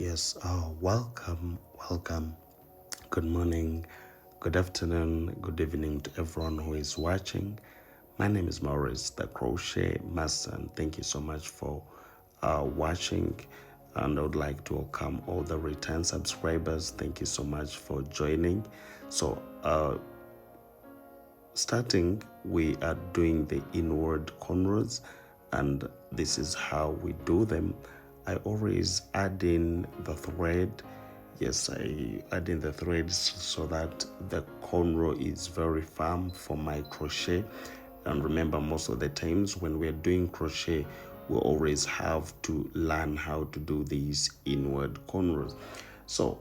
Yes, welcome. Good morning, good afternoon, good evening to everyone who is watching. My name is Maurice, the crochet master, and thank you so much for watching. And I would like to welcome all the return subscribers. Thank you so much for joining. So, starting, we are doing the inward cornrows, and this is how we do them. I always add in the thread. Yes, I add in the threads so that the cornrow is very firm for my crochet. And remember, most of the times when we're doing crochet, we always have to learn how to do these inward cornrows. So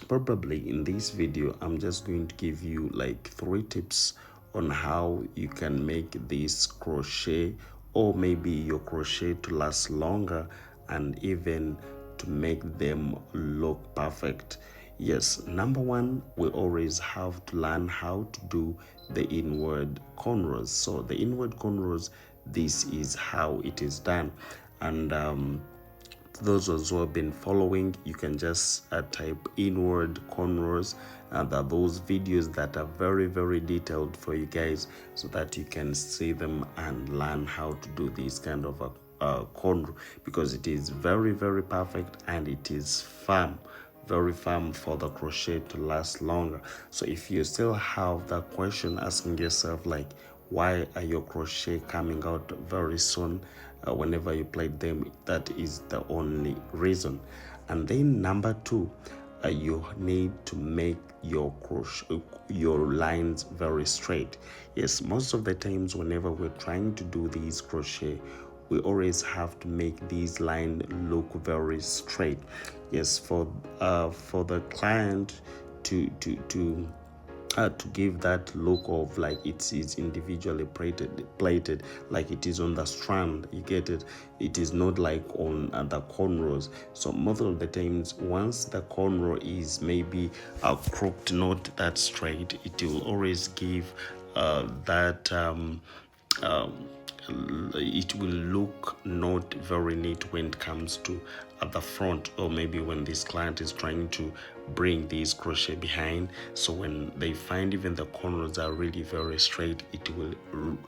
probably in this video, I'm just going to give you like 3 tips on how you can make this crochet, or maybe your crochet, to last longer and even to make them look perfect. Yes, number one, we always have to learn how to do the inward cornrows. So the inward cornrows, this is how it is done. And those who have been following, you can just type inward cornrows, and those videos that are very detailed for you guys, so that you can see them and learn how to do this kind of a cornrow, because it is very perfect and it is firm, very firm for the crochet to last longer. So if you still have that question, asking yourself like, why are your crochet coming out very soon whenever you plait them, that is the only reason. And then number 2, you need to make your crochet, your lines very straight. Yes, most of the times whenever we're trying to do these crochet, we always have to make these lines look very straight. Yes, for the client to give that look of like it is individually plated, like it is on the strand. You get it? It is not like on the cornrows. So most of the times, once the cornrow is maybe crooked, not that straight, it will always give that it will look not very neat when it comes to at the front, or maybe when this client is trying to bring this crochet behind. So when they find even the corners are really very straight, it will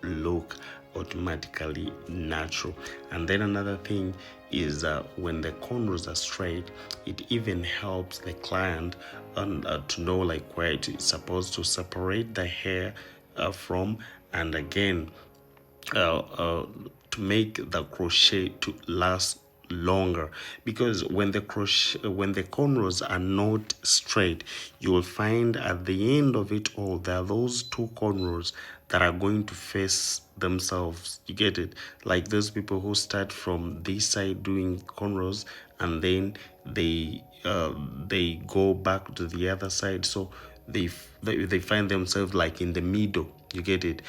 look automatically natural. And then another thing is when the corners are straight, it even helps the client to know like where it is supposed to separate the hair from, and again to make the crochet to last longer. Because when the cornrows are not straight, you will find at the end of it all, there are those 2 cornrows that are going to face themselves. You get it? Like those people who start from this side doing cornrows, and then they go back to the other side, so they find themselves like in the middle. You get it?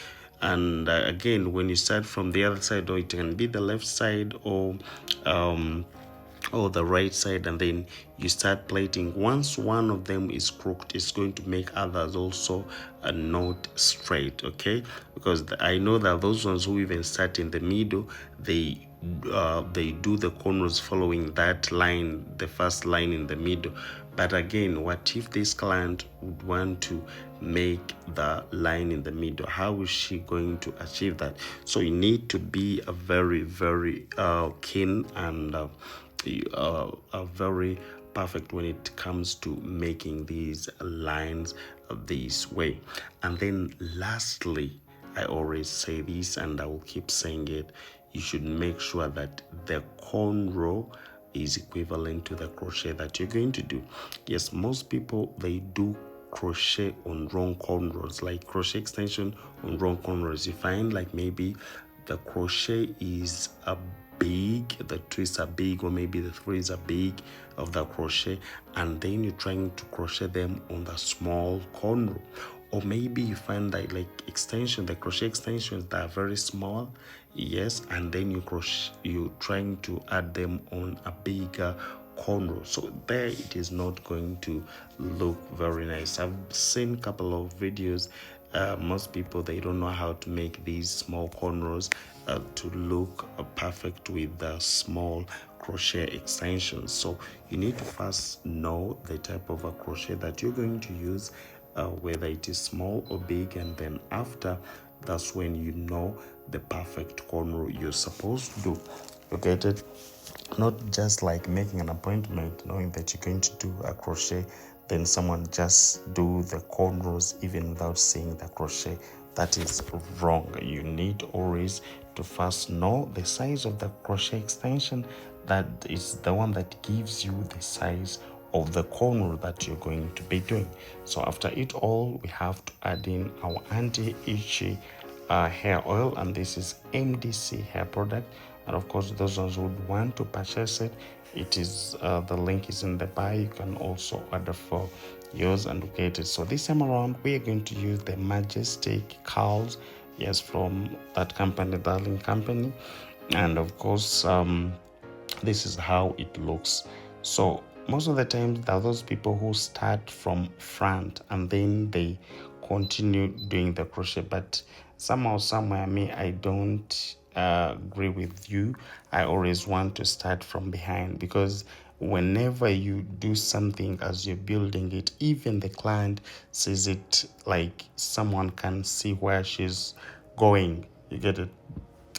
And again, when you start from the other side, or it can be the left side or the right side, and then you start plaiting, once one of them is crooked, it's going to make others also not straight. Okay, because I know that those ones who even start in the middle, they do the corners following that line, the first line in the middle. But again, what if this client would want to make the line in the middle? How is she going to achieve that? So you need to be a very keen and very perfect when it comes to making these lines this way. And then lastly, I always say this and I will keep saying it, you should make sure that the cornrow is equivalent to the crochet that you're going to do. Yes, most people, they do crochet on wrong cornrows, like crochet extension on wrong cornrows. You find like maybe the crochet is a big, the twists are big, or maybe the threads are big of the crochet, and then you're trying to crochet them on the small cornrow. Or maybe you find that like the crochet extensions that are very small, yes, and then you're trying to add them on a bigger cornrow. So there it is not going to look very nice. I've seen a couple of videos most people, they don't know how to make these small cornrows to look perfect with the small crochet extensions. So you need to first know the type of a crochet that you're going to use, whether it is small or big, and then after, that's when you know the perfect cornrow you're supposed to do. You get it? Not just like making an appointment knowing that you're going to do a crochet, then someone just do the cornrows even without seeing the crochet. That is wrong. You need always to first know the size of the crochet extension. That is the one that gives you the size of the cornrow that you're going to be doing. So after it all, we have to add in our anti-itchy hair oil, and this is MDC hair product. And of course, those who would want to purchase it, it is the link is in the bio. You can also order for yours and get it. So this time around, we are going to use the Majestic curls, yes, from that company, Darling Company. And of course, this is how it looks. So most of the time, there are those people who start from front and then they continue doing the crochet, but somehow, somewhere, me, I don't agree with you. I always want to start from behind, because whenever you do something as you're building it, even the client sees it, like someone can see where she's going. You get it?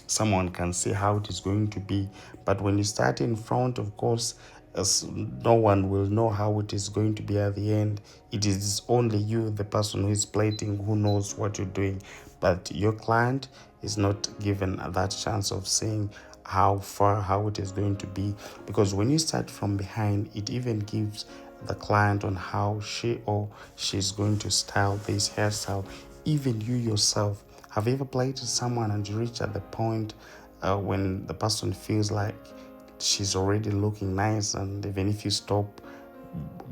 Someone can see how it is going to be. But when you start in front, of course, as no one will know how it is going to be at the end. It is only you, the person who is plating, who knows what you're doing. But your client is not given that chance of seeing how far, how it is going to be. Because when you start from behind, it even gives the client on how she or she's going to style this hairstyle. Even you yourself, have you ever played with someone and you reach at the point when the person feels like she's already looking nice, and even if you stop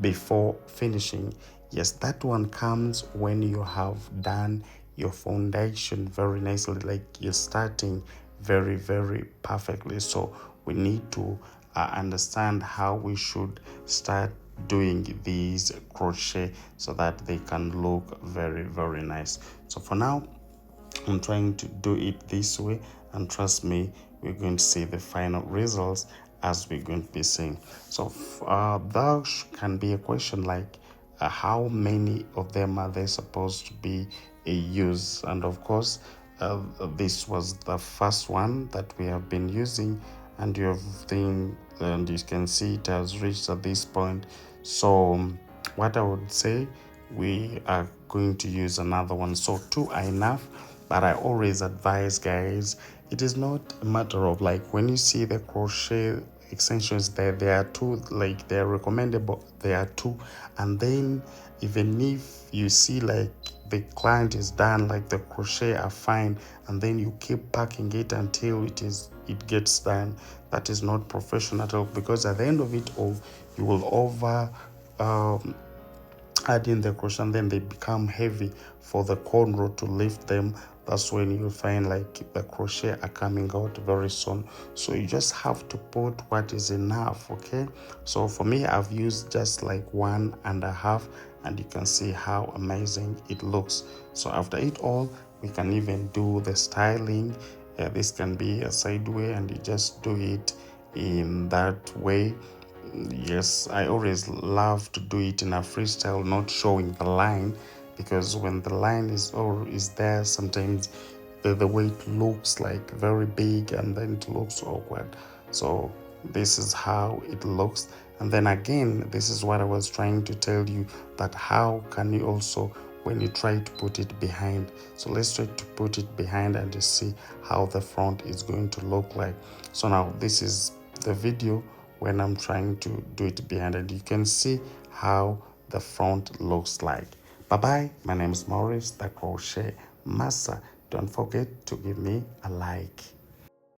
before finishing? Yes, that one comes when you have done your foundation very nicely, like you're starting very, very perfectly. So we need to understand how we should start doing these crochet so that they can look very, very nice. So for now, I'm trying to do it this way, and trust me, we're going to see the final results as we're going to be seeing. So that can be a question like, how many of them are they supposed to be used? And of course, this was the first one that we have been using, and you have seen, and you can see it has reached at this point. So what I would say, we are going to use another one. So two are enough, but I always advise, guys, it is not a matter of like when you see the crochet extensions there are two, like they're recommendable, there are two. And then even if you see like the client is done, like the crochet are fine, and then you keep packing it until it gets done, that is not professional at all, because at the end of it all, you will over add in the crochet, and then they become heavy for the cornrow to lift them. That's when you find like the crochet are coming out very soon. So you just have to put what is enough. Okay, so for me, I've used just like 1.5, and you can see how amazing it looks. So after it all, we can even do the styling. This can be a side way, and you just do it in that way. Yes, I always love to do it in a freestyle, not showing the line, because when the line is there, sometimes the way it looks like very big, and then it looks awkward. So this is how it looks. And then again, this is what I was trying to tell you, that how can you also, when you try to put it behind. So let's try to put it behind and just see how the front is going to look like. So now this is the video when I'm trying to do it behind, and you can see how the front looks like. Bye bye. My name is Maurice, the crochet master. Don't forget to give me a like.